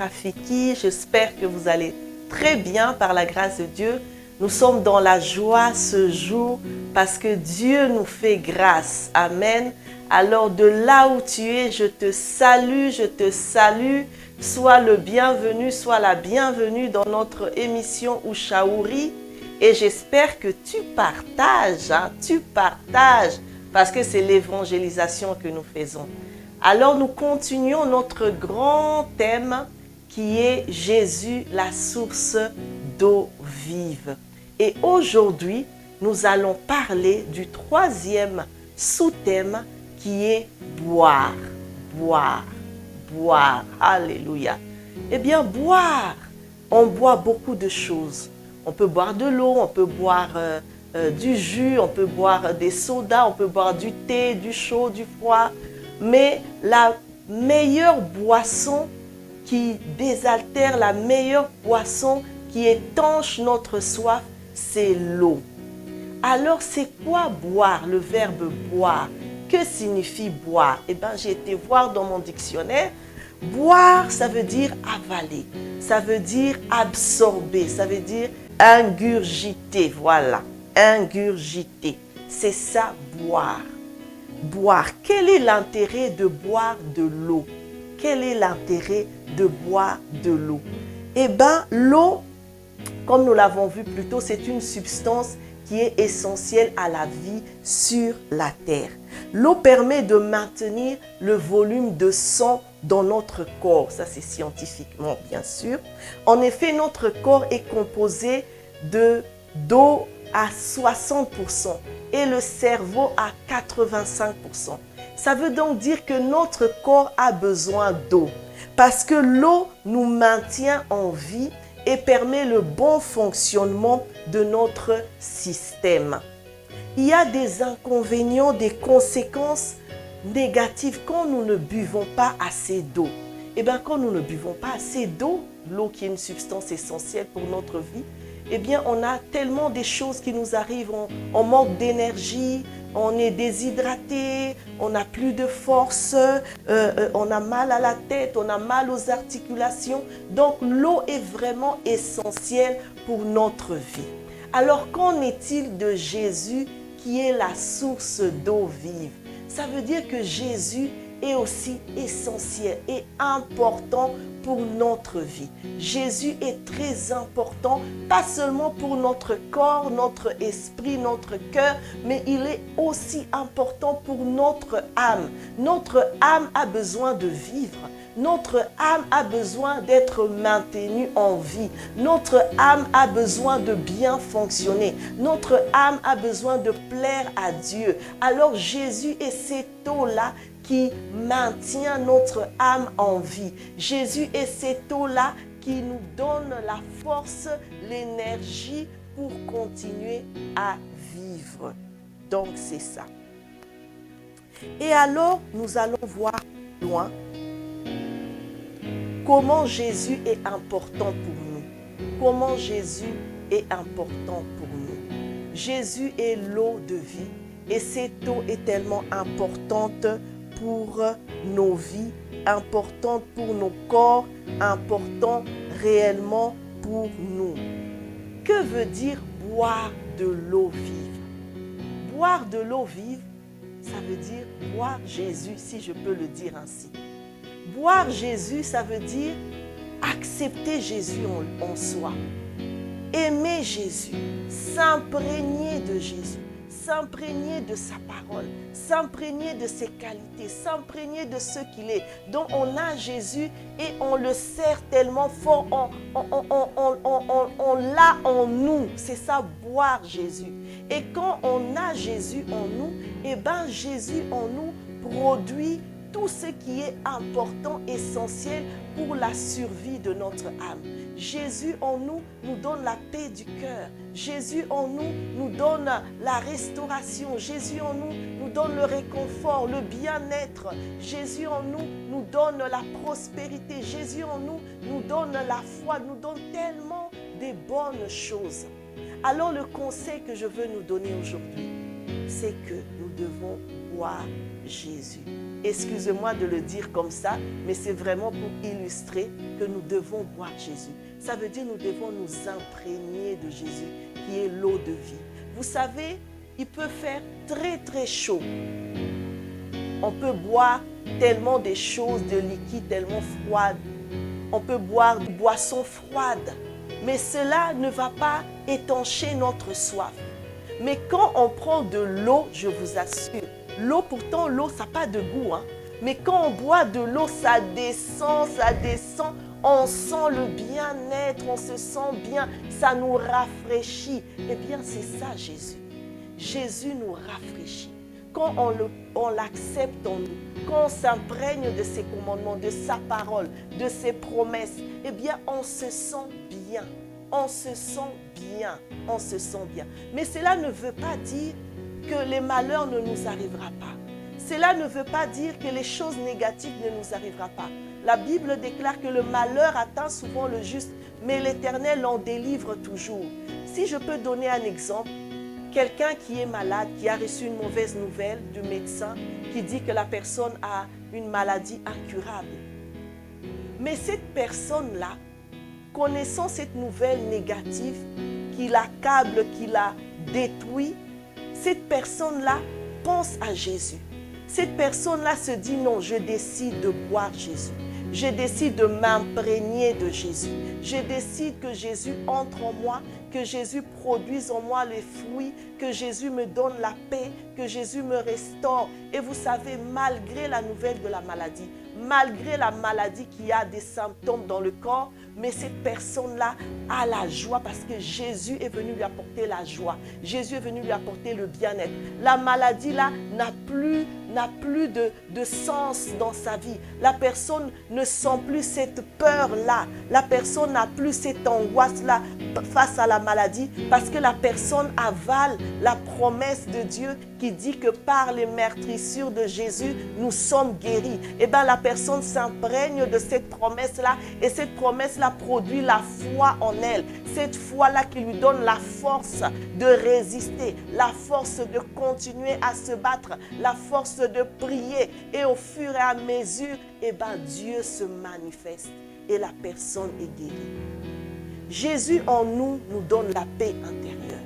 Rafiki. J'espère que vous allez très bien par la grâce de Dieu. Nous sommes dans la joie ce jour parce que Dieu nous fait grâce. Amen. Alors de là où tu es, je te salue, je te salue. Sois le bienvenu, sois la bienvenue dans notre émission Ushauri. Et j'espère que tu partages, parce que c'est l'évangélisation que nous faisons. Alors nous continuons notre grand thème qui est Jésus, la source d'eau vive. Et aujourd'hui, nous allons parler du troisième sous-thème qui est boire, boire, boire. Alléluia. Eh bien, boire, on boit beaucoup de choses. On peut boire de l'eau, on peut boire du jus, on peut boire des sodas, on peut boire du thé, du chaud, du froid. Mais la meilleure boisson qui désaltère, la meilleure boisson qui étanche notre soif, c'est l'eau. Alors, c'est quoi boire, le verbe boire? Que signifie boire? Eh bien, j'ai été voir dans mon dictionnaire. Boire, ça veut dire avaler, ça veut dire absorber, ça veut dire ingurgiter, voilà, ingurgiter. C'est ça, boire. Boire. Quel est l'intérêt de boire de l'eau? Quel est l'intérêt de boire de l'eau? Eh bien, l'eau, comme nous l'avons vu plus tôt, c'est une substance qui est essentielle à la vie sur la terre. L'eau permet de maintenir le volume de sang dans notre corps. Ça, c'est scientifiquement, bien sûr. En effet, notre corps est composé d'eau à 60% et le cerveau à 85%. Ça veut donc dire que notre corps a besoin d'eau parce que l'eau nous maintient en vie et permet le bon fonctionnement de notre système. Il y a des inconvénients, des conséquences négatives quand nous ne buvons pas assez d'eau. Eh bien, quand nous ne buvons pas assez d'eau, l'eau qui est une substance essentielle pour notre vie, eh bien, on a tellement des choses qui nous arrivent. On manque d'énergie, on est déshydraté, on n'a plus de force, on a mal à la tête, on a mal aux articulations. Donc, l'eau est vraiment essentielle pour notre vie. Alors, qu'en est-il de Jésus qui est la source d'eau vive? Ça veut dire que Jésus est aussi essentiel et important pour notre vie. Jésus est très important, pas seulement pour notre corps, notre esprit, notre cœur, mais il est aussi important pour notre âme. Notre âme a besoin de vivre. Notre âme a besoin d'être maintenue en vie. Notre âme a besoin de bien fonctionner. Notre âme a besoin de plaire à Dieu. Alors Jésus est cette eau-là qui maintient notre âme en vie. Jésus est cette eau-là qui nous donne la force, l'énergie pour continuer à vivre. Donc c'est ça. Et alors, nous allons voir loin comment Jésus est important pour nous. Comment Jésus est important pour nous. Jésus est l'eau de vie et cette eau est tellement importante pour nos vies, importante pour nos corps, importante réellement pour nous. Que veut dire boire de l'eau vive? Boire de l'eau vive, ça veut dire boire Jésus, si je peux le dire ainsi. Boire Jésus, ça veut dire accepter Jésus en soi. Aimer Jésus, s'imprégner de Jésus, s'imprégner de sa parole, s'imprégner de ses qualités, s'imprégner de ce qu'il est. Donc on a Jésus et on le sert tellement fort, on l'a en nous. C'est ça, boire Jésus. Et quand on a Jésus en nous, eh bien Jésus en nous produit tout ce qui est important, essentiel pour la survie de notre âme. Jésus en nous nous donne la paix du cœur. Jésus en nous nous donne la restauration. Jésus en nous nous donne le réconfort, le bien-être. Jésus en nous nous donne la prospérité. Jésus en nous nous donne la foi, nous donne tellement de bonnes choses. Alors le conseil que je veux nous donner aujourd'hui, c'est que nous devons voir Jésus. Excusez-moi de le dire comme ça, mais c'est vraiment pour illustrer que nous devons voir Jésus. Ça veut dire que nous devons nous imprégner de Jésus, qui est l'eau de vie. Vous savez, il peut faire très très chaud. On peut boire tellement de choses, de liquides tellement froides. On peut boire des boissons froides. Mais cela ne va pas étancher notre soif. Mais quand on prend de l'eau, je vous assure, l'eau pourtant, l'eau, ça n'a pas de goût. Mais quand on boit de l'eau, ça descend. On sent le bien-être, on se sent bien, ça nous rafraîchit. Eh bien, c'est ça Jésus. Jésus nous rafraîchit. Quand on l'accepte en nous, quand on s'imprègne de ses commandements, de sa parole, de ses promesses, eh bien, on se sent bien. On se sent bien. On se sent bien. Mais cela ne veut pas dire que les malheurs ne nous arriveront pas. Cela ne veut pas dire que les choses négatives ne nous arriveront pas. La Bible déclare que le malheur atteint souvent le juste, mais l'Éternel en délivre toujours. Si je peux donner un exemple, quelqu'un qui est malade, qui a reçu une mauvaise nouvelle du médecin, qui dit que la personne a une maladie incurable. Mais cette personne-là, connaissant cette nouvelle négative qui l'accable, qui la détruit, cette personne-là pense à Jésus. Cette personne-là se dit non, je décide de boire Jésus. Je décide de m'imprégner de Jésus. Je décide que Jésus entre en moi, que Jésus produise en moi les fruits, que Jésus me donne la paix, que Jésus me restaure. Et vous savez, malgré la nouvelle de la maladie, malgré la maladie qui a des symptômes dans le corps, mais cette personne-là a la joie parce que Jésus est venu lui apporter la joie. Jésus est venu lui apporter le bien-être. La maladie-là n'a plus de sens dans sa vie. La personne ne sent plus cette peur-là. La personne n'a plus cette angoisse-là face à la maladie parce que la personne avale la promesse de Dieu qui dit que par les meurtrissures de Jésus, nous sommes guéris. Et bien la personne s'imprègne de cette promesse-là et cette promesse-là produit la foi en elle. Cette foi-là qui lui donne la force de résister, la force de continuer à se battre, la force de prier. Et au fur et à mesure, eh ben, Dieu se manifeste et la personne est guérie. Jésus en nous donne la paix intérieure.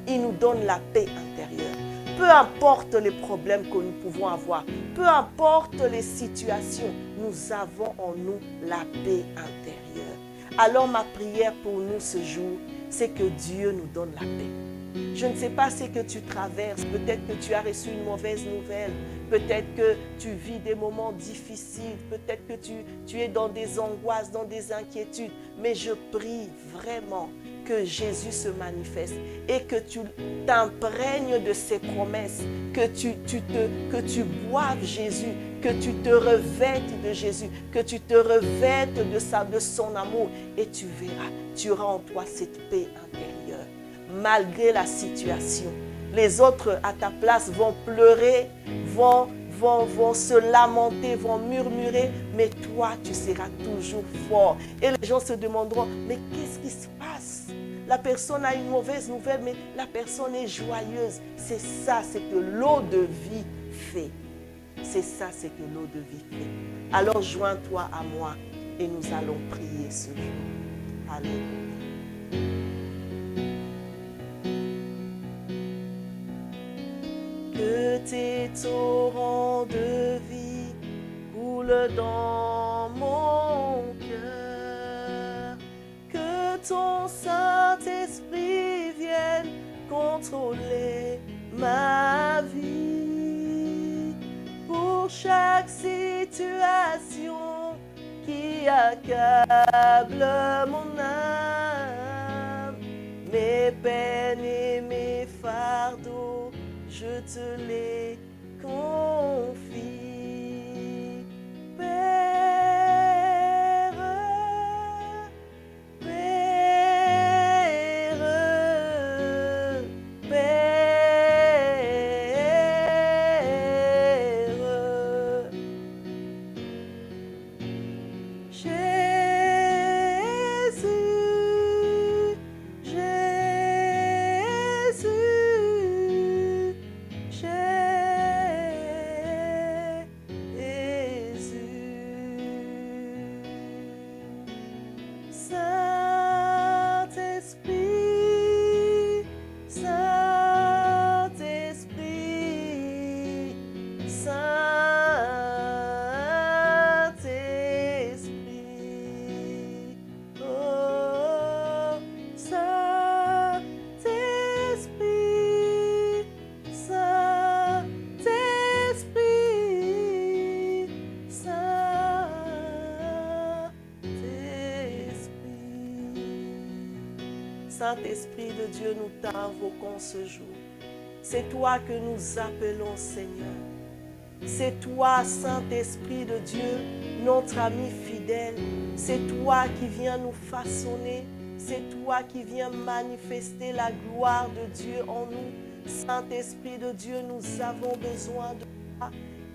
Il nous donne la paix intérieure. Peu importe les problèmes que nous pouvons avoir, peu importe les situations, nous avons en nous la paix intérieure. Alors ma prière pour nous ce jour, c'est que Dieu nous donne la paix. Je ne sais pas ce que tu traverses, peut-être que tu as reçu une mauvaise nouvelle, peut-être que tu vis des moments difficiles, peut-être que tu es dans des angoisses, dans des inquiétudes, mais je prie vraiment que Jésus se manifeste et que tu t'imprègnes de ses promesses, que tu boives Jésus, que tu te revêtes de Jésus, que tu te revêtes de son amour et tu verras, tu auras en toi cette paix intérieure. Malgré la situation, les autres à ta place vont pleurer, vont se lamenter, vont murmurer, mais toi, tu seras toujours fort. Et les gens se demanderont, mais qu'est-ce qui se passe? La personne a une mauvaise nouvelle, mais la personne est joyeuse. C'est ça, c'est que l'eau de vie fait. C'est ça, c'est que l'eau de vie fait. Alors joins-toi à moi et nous allons prier ce jour. Alléluia. Que tes torrents de vie coulent dans mon cœur. Que ton Saint-Esprit vienne contrôler ma vie. Pour chaque situation qui accable mon âme, mes peines et mes fardeaux, je te les confie. Père, Père, Père, Jésus, Jésus, Jésus. Saint-Esprit de Dieu, nous t'invoquons ce jour. C'est toi que nous appelons, Seigneur. C'est toi, Saint-Esprit de Dieu, notre ami fidèle. C'est toi qui viens nous façonner. C'est toi qui viens manifester la gloire de Dieu en nous. Saint-Esprit de Dieu, nous avons besoin de toi.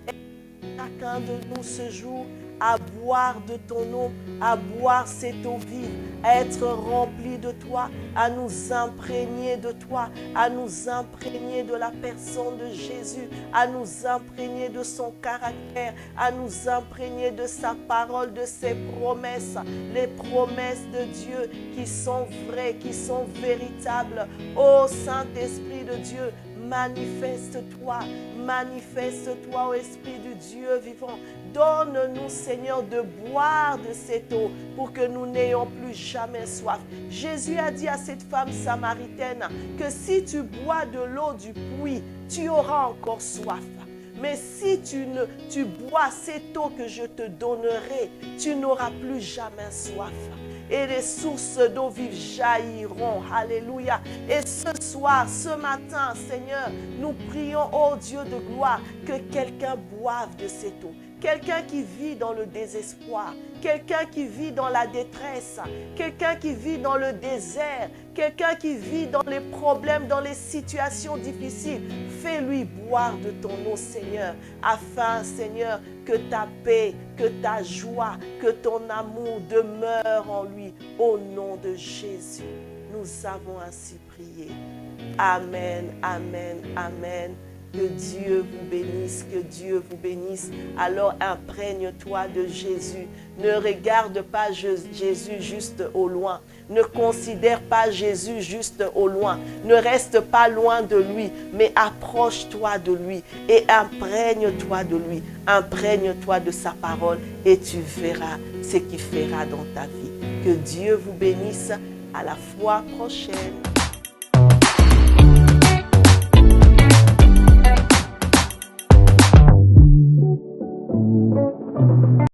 Aide chacun de nous ce jour à boire de ton eau, à boire cette eau vive, à être rempli de toi, à nous imprégner de toi, à nous imprégner de la personne de Jésus, à nous imprégner de son caractère, à nous imprégner de sa parole, de ses promesses, les promesses de Dieu qui sont vraies, qui sont véritables. Ô Saint-Esprit de Dieu, manifeste-toi, manifeste-toi, ô Esprit du Dieu vivant. Donne-nous, Seigneur, de boire de cette eau pour que nous n'ayons plus jamais soif. Jésus a dit à cette femme samaritaine que si tu bois de l'eau du puits, tu auras encore soif. Mais si tu bois cette eau que je te donnerai, tu n'auras plus jamais soif. Et les sources d'eau vive jailliront. Alléluia. Et ce soir, ce matin, Seigneur, nous prions, ô Dieu de gloire, que quelqu'un boive de cette eau. Quelqu'un qui vit dans le désespoir, quelqu'un qui vit dans la détresse, quelqu'un qui vit dans le désert, quelqu'un qui vit dans les problèmes, dans les situations difficiles. Fais-lui boire de ton eau, Seigneur, afin, Seigneur, que ta paix, que ta joie, que ton amour demeure en lui. Au nom de Jésus, nous avons ainsi prié. Amen, amen, amen. Que Dieu vous bénisse, que Dieu vous bénisse. Alors imprègne-toi de Jésus. Ne regarde pas Jésus juste au loin. Ne considère pas Jésus juste au loin. Ne reste pas loin de lui, mais approche-toi de lui et imprègne-toi de lui. Imprègne-toi de sa parole et tu verras ce qu'il fera dans ta vie. Que Dieu vous bénisse. À la fois prochaine.